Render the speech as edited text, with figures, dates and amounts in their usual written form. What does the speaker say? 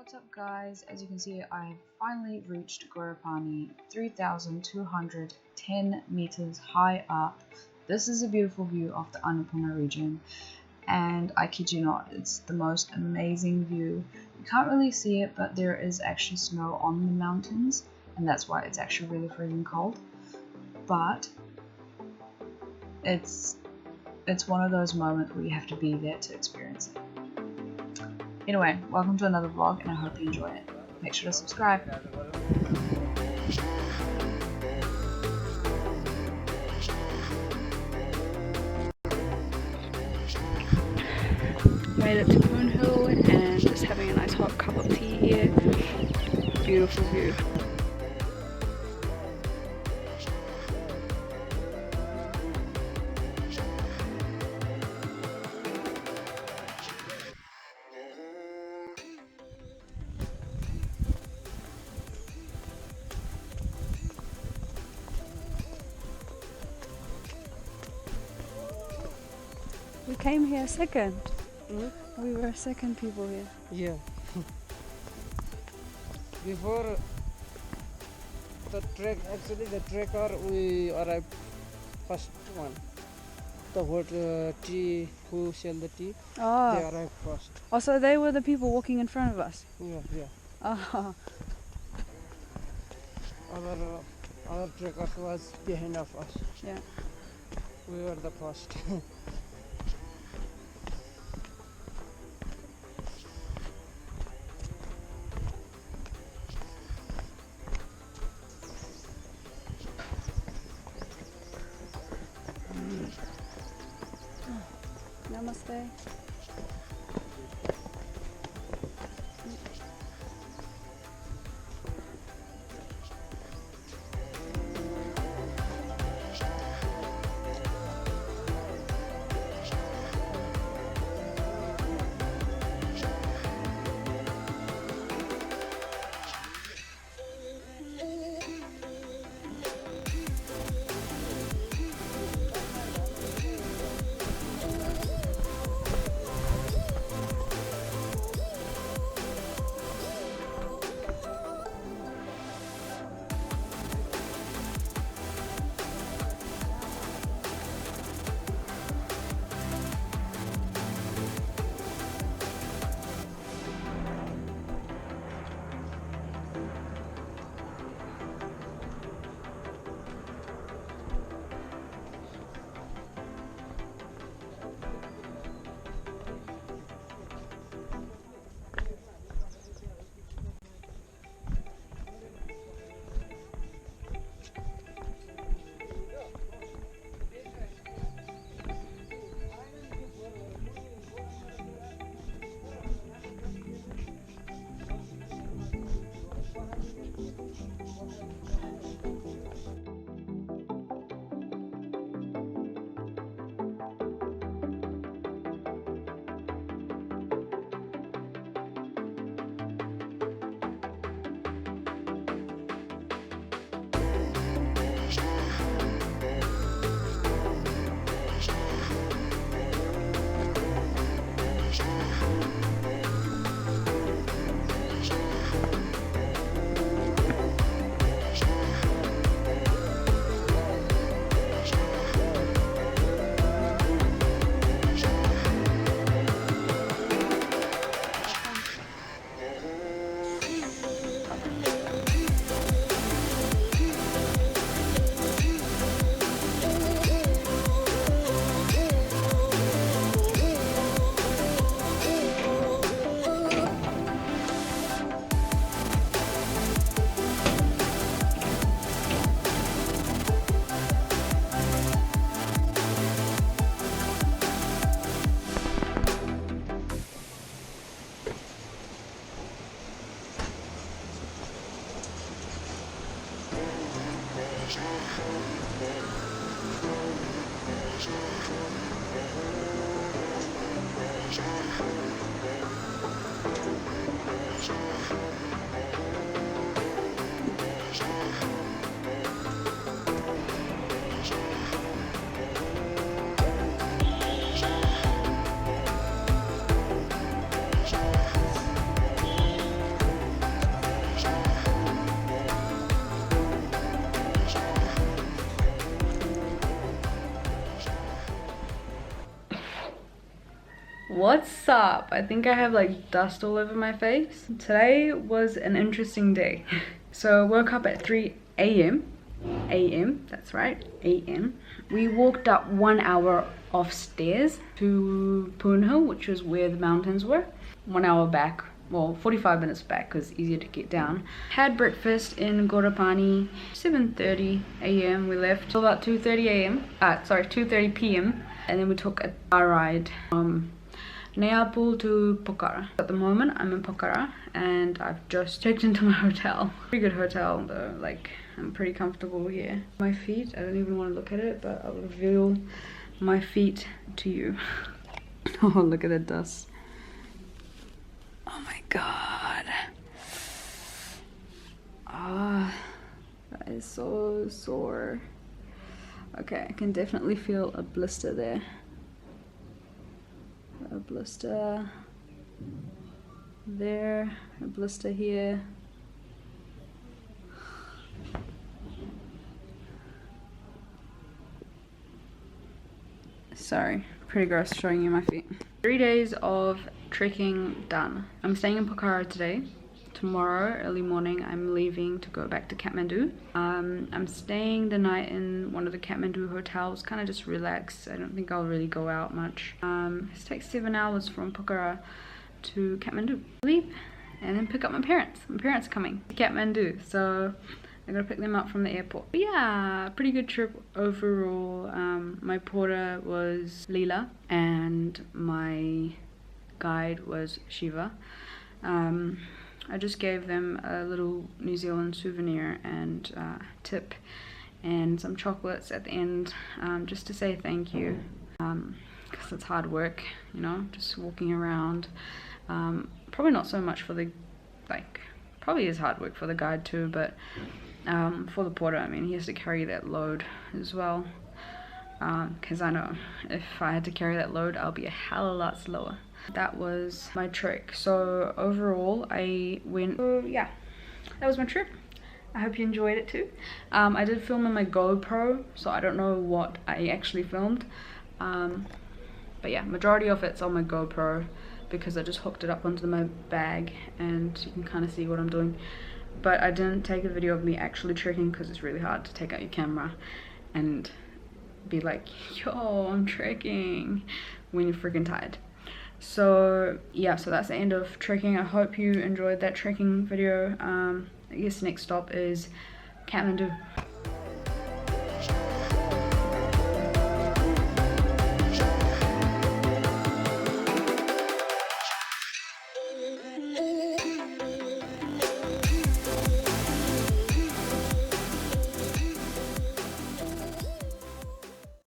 What's up guys, as you can see I've finally reached Gorapani, 3,210 meters high up. This is a beautiful view of the Annapurna region and I kid you not, it's the most amazing view. You can't really see it, but there is actually snow on the mountains and that's why it's actually really freezing cold. But it's one of those moments where you have to be there to experience it. Anyway, welcome to another vlog and I hope you enjoy it. Make sure to subscribe. Made it to POON Hill and just having a nice hot cup of tea here. Beautiful view. We came here second. We were second people here. Yeah. Before the trek, actually the trekker, we arrived first one. The tea, who sell the tea, they arrived first. Oh, so they were the people walking in front of us? Yeah. Oh. Other trekkers was behind of us. Yeah. We were the first. Namaste. What's up? I think I have like dust all over my face. Today was an interesting day. So I woke up at 3 a.m. That's right, a.m. We walked up 1 hour of stairs to POON Hill, which is where the mountains were. 1 hour back, well, 45 minutes back because it's easier to get down. Had breakfast in Gorapani, 7:30 a.m. we left till about 2:30 p.m. And then we took a car ride from Nepal to Pokhara. At the moment I'm in Pokhara and I've just checked into my hotel. Pretty good hotel though, like I'm pretty comfortable here. My feet, I don't even want to look at it, but I'll reveal my feet to you. Oh, look at the dust. Oh my god. Ah, that is so sore. Okay, I can definitely feel a blister there. A blister there, a blister here. Sorry, pretty gross showing you my feet. 3 days of trekking done. I'm staying in Pokhara today. Tomorrow, early morning, I'm leaving to go back to Kathmandu. I'm staying the night in one of the Kathmandu hotels, kind of just relax. I don't think I'll really go out much. It takes 7 hours from Pokhara to Kathmandu. Leave and then pick up my parents. My parents are coming to Kathmandu, so I gotta pick them up from the airport. But yeah, pretty good trip overall. My porter was Leela and my guide was Shiva. I just gave them a little New Zealand souvenir and tip and some chocolates at the end, just to say thank you, because it's hard work, you know, just walking around. Probably not so much for the, like, probably is hard work for the guide too, but for the porter, I mean, he has to carry that load as well, because I know if I had to carry that load, I'll be a hell of a lot slower. That was my trek. So overall I went, yeah, that was my trip. I hope you enjoyed it too. I did film on my GoPro, so I don't know what I actually filmed, but yeah, majority of it's on my GoPro because I just hooked it up onto my bag and you can kind of see what I'm doing. But I didn't take a video of me actually trekking because it's really hard to take out your camera and be like, yo, I'm trekking when you're freaking tired. So yeah, so that's the end of trekking. I hope you enjoyed that trekking video. I guess next stop is Kathmandu.